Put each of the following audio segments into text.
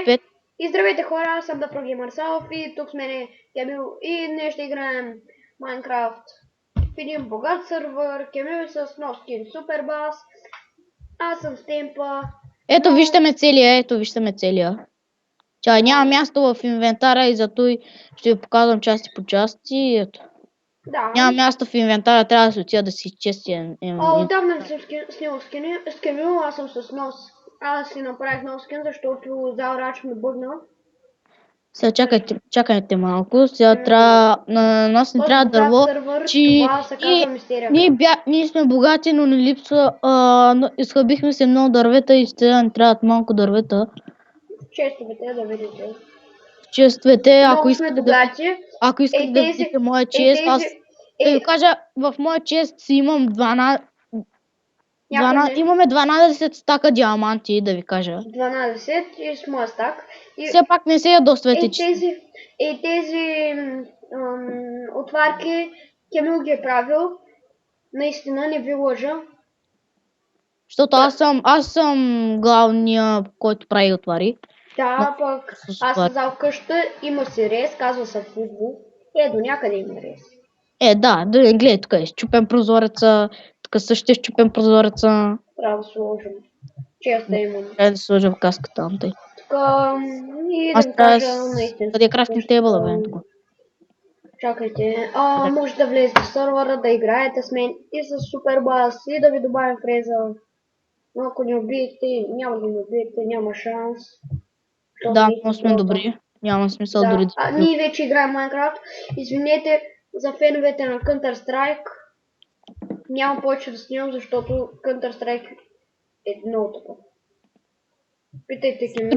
5. И здравейте хора, аз съм The Pro Gamer Self и тук с мен е Кемил и днес ще играем Minecraft в един богат сервер. Кемил е с нов скин Супербас, аз съм с Темпа. Ето виждаме целия. Чай, няма място в инвентара и зато ще ви показвам части по части. Ето. Да. Няма място в инвентара, трябва да се отида да си чести. Отдавна не съм снимал скини с Кемил, аз съм с нос. Аз си направих нов скин, защото Заорач ме бъгна. Сега чакайте малко. Сега трябва. На нас не трябва дърво. Това се казва мистерия. Ние сме богати, но не липсва. Изхъбихме се много дървета и сега ни трябват малко дървета. Чествайте да видите. Чествайте, ако искате да видите моя чест, аз да ви кажа, в моя чест си имам 12. Имаме 12 стака диаманти, да ви кажа. 12 и с моя стак. Все пак не се ядосвайте. Тези отварки Кемил ги е правил. Наистина, не ви лъжа. Защото аз съм главния, който прави отвари. Да, пък аз съм зал къща, има си рез, казва се футбол. До някъде има рез. Да, гледай, тук е счупен прозореца, тук също е счупен прозореца. Трябва да сложим. Честа имам. Трябва да сложим каската, тъй. Тук и да ви кажа наистина. Къде е крафтинг тейбъла, бе, тук? Чакайте, може да влезете в сървъра, да играете с мен и с Супербас и да ви добавим фреза. Но ако не убиете, няма да не убиете, няма шанс. Да, но сме добри. Няма смисъл дори да... Ние вече играем Minecraft. Извинете за феновете на Counter-Strike. Няма повече да снимам, защото Counter-Strike е много тъпо. Питайте ги ми.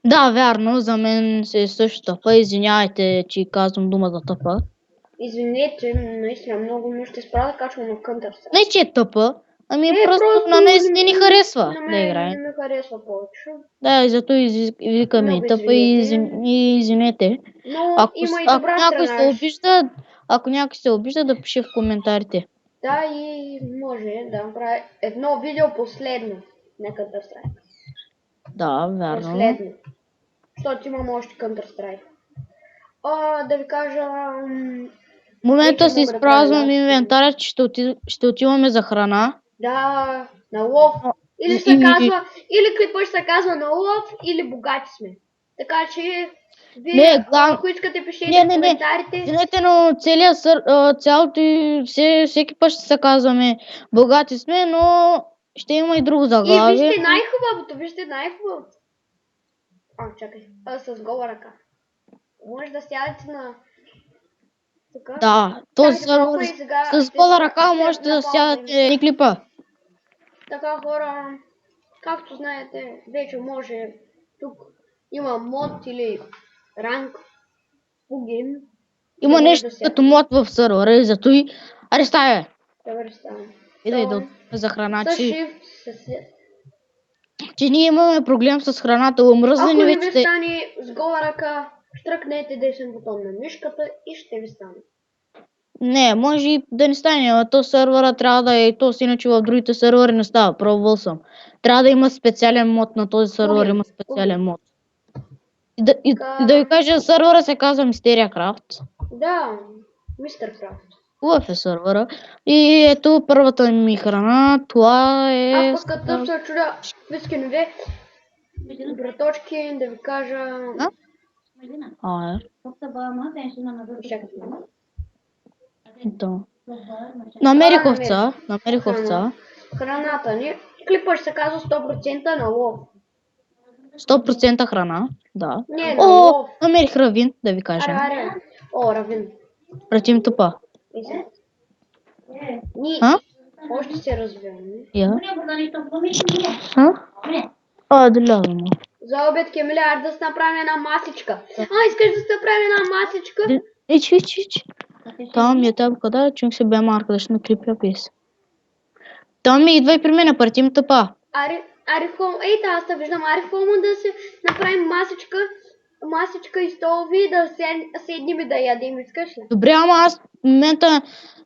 Да, вярно, за мен се е също тъпа. Извинявайте, че казвам думата тъпа. Извинете, наистина много ми ще спра да качвам на Counter-Strike. Не, че е тъпа. Просто на нас не ни харесва да играем. Не ми харесва повече. Да, и зато викаме и тъпа и извинете. Но има и добра страна. Ако някой се обижда, да пише в коментарите. Да, и може да направя едно видео последно на Counter-Strike. Да, вярно. Последно. Защото имам още Counter-Strike. Да ви кажа... В момента си изпразвам инвентаря, че ще отиваме за храна. Да, на лов. Или се казва, или клипът се казва на лов, или богати сме. Така че, вие, ако искате, пишете в коментарите. Извинете, но цялото и всеки път ще се казваме богати сме, но ще има и друго заглавие. И вижте най-хубавото, чакай, с гола ръка. Може да сядете на... Така. Да, този сервер с гола ръка можете да сядате и клипа. Така, хора, както знаете, вече може, тук има мод или ранг, пугин. Има нещо като мод в сервера и зато и... Аре, ставай! Идай да за храна, че ние имаме проблем с храната, омръзнени вече. Ако не ви стане с гола ръка, штръкнете десен бутон на мишката и ще ви стане. Не, може и да не стане, но то сервера трябва да е то, иначе в другите сервери не става, пробвал съм. Трябва да има специален мод на този сервер, има специален мод. И да ви кажа, сервера се казва Мистерия Крафт. Да, Мистер Крафт. Хубав е сервера. И ето първата ми храна, това е... Аз пък като се чудя в скинове, браточки, да ви кажа... Намерих овца. Храната ни, клипът ще се казва 100% на лов. 100% храна, да. Не, на лов. Намерих равин, да ви кажа. Равин. Пратим тъпа. Още се развиваме. Да. За обед, Кемиля, да си направим една масичка. Искаш да си направим една масичка? Ич. Там е там, къде човек се бе марка, да ще наклипя пес. Там идвай при мен, партим тъпа. Аз те виждам, Арифомо да се направим масичка и столови, да седнем и да ядем, искаш ли? Добре, ама аз в момента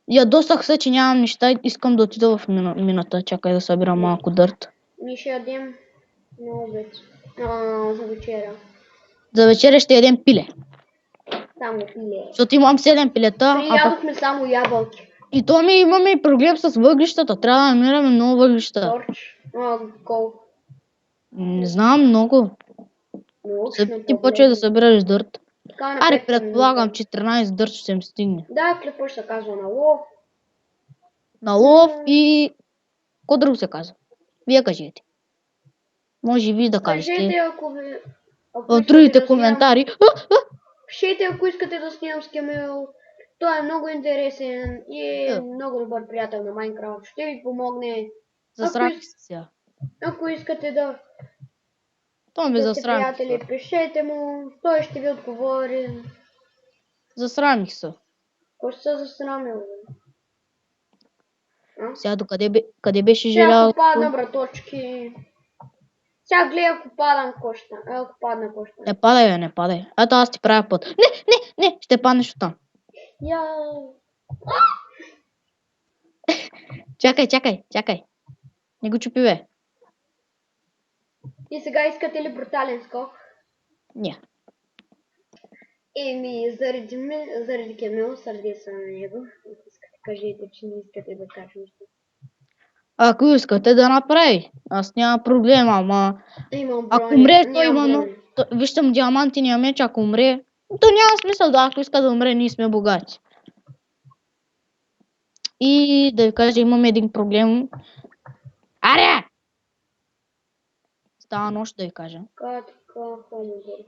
ядосах се, че нямам неща, искам да отида в мината, чакай да събирам малко дърт. Ние ще ядем на обед, за вечера. За вечеря ще ядем пиле. Само пиле. Защото имам 7 пилета, При ядохме само ябълки. и то имаме и проблем с въглищата. Трябва да намираме много въглища. Торч. Колко? Не знам много. Ти почвай да събираш дърт. Аре, предполагам, 14 дърт ще ми стигне. Да, какво ще се казва на лов? На лов и... Ко друго се казва? Вие кажете. Може и вие да Кажете, кажете. ако ви... В другите коментари. Пишете, ако искате да снимам с Кемил. Той е много интересен и е много добър приятел на Майнкрафт. Ще ви помогне. Засрамих се сега. Ако искате да То ме сте засрамих. приятели, пишете му. Той ще ви отговори. Засрамих се. Кой ще се засрамил? Сега до къде беше Сега желязо? ако падна, браточки. Сега гледай, ако падам коща. Ако падна коща. Не падай, бе, не падай. Ето аз ти правя път. Не, ще паднеш оттам. Я... Чакай. Не го чупи, бе. И сега искате ли брутален скок? Не. Еми, заради Кемил сърди се на него. Ако искате, кажете, че не искате да кажем. Ако искате да направи, аз няма проблема, ама Имам ако брони, умре, той нямам има... брони. Виждам диамантиния меч, ако умре, то няма смисъл, да, ако иска да умре, ние сме богати. И да ви кажа, имам един проблем. Аре! Става нощ, да ви кажа. Катка, хомогор.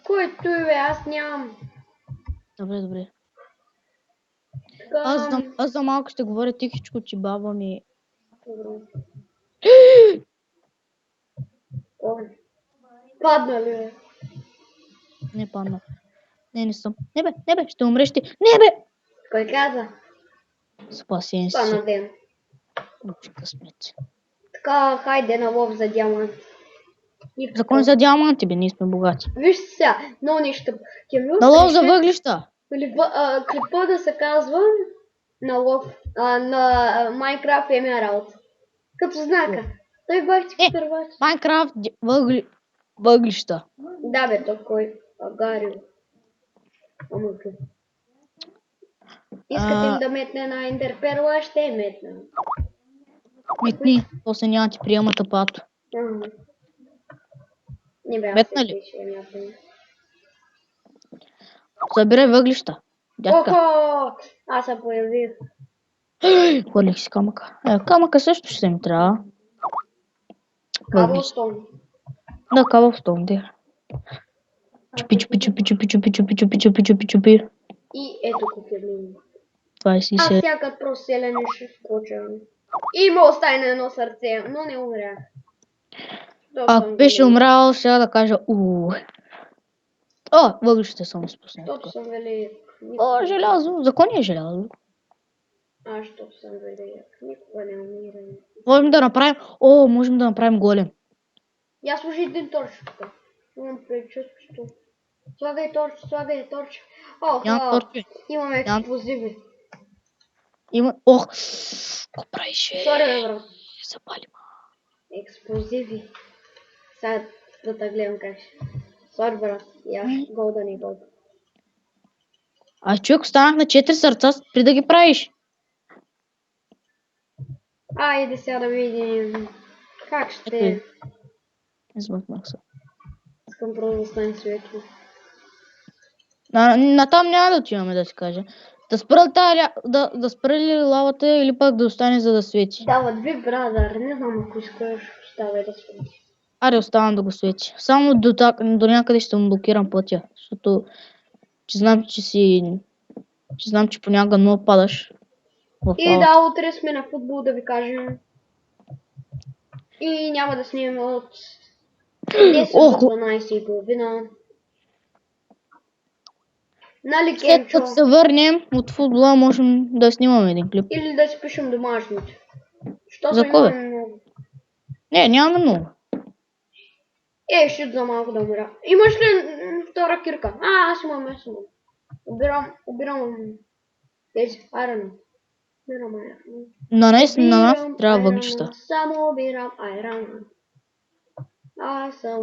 Кой той бе, аз нямам. Добре. Така... Аз за малко ще говоря тихичко, че баба ми... Падна ли бе? Не падна. Не съм. Не бе, ще умреш ти. Не бе! Кой каза? Спасен си. Падна ден. Късмет. Така, хайде на лов за диамант. Закон за диаманти, бе, ние сме богати. Виж сега, много нещо. На лов за въглища. Клипа да се казва на лов, на Майнкрафт Емералд. Като знака. Той бах ти първач. Майнкрафт въглища. Да бе, то кой? Агарио. Омъка. Искате им да метне на Интерперла, ще е метна. Метни, после няма ти приема тъпато. Не бе, аз Метна ли? ще мятам. Събирай въглища. Дядка. Охо! Аз се появих. Хвърлих си камъка. Камъка също ще ми трябва. Каблстон. Да, каблстон, да. Чупи. И ето кукелин. 27. Аз всяка проселене ще скоча. Има остане едно сърце, но не умрях. Ако беше умрял, сега да кажа О, въглища съм изпуснал. Защото съм велик. О, желязо. Закон е желязо. Аз защото съм велик. Никога не умирам. Можем да направим голем. Я служи един торч тук. Имам предчувствието. Слагай торч. Нямам торчи. Имаме експлозиви. Ох, какво правиш? Сори, брат. Запали ма. Експлозиви. Сега да те гледам как ще. Сори, брат. Я голда не голда. Аз човек останах на 4 сърца, при да ги правиш. Айде сега да видим. Как ще? Измъкнах се. Искам просто да стане светло. Натам няма да отиваме, да си кажа. Да спра ли лавата или пък да остане за да свети? Дават ви, брадър. Не знам ако искаш, оставай да свети. Аре, оставам да го свети. Само до някъде ще му блокирам пътя, защото знам, че понякога много падаш. И да, утре сме на футбол, да ви кажем. И няма да снимем от 10 до 12:30. Нали, След Кенчо? като се върнем от футбола, можем да снимаме един клип. Или да си пишем домашните. Защото За кой? имаме много. Не, нямаме много. Ще за малко да умира. Имаш ли втора кирка? Аз имам месо. Обирам тези айрона. На нас трябва въглища. Само обирам айрона. Аз съм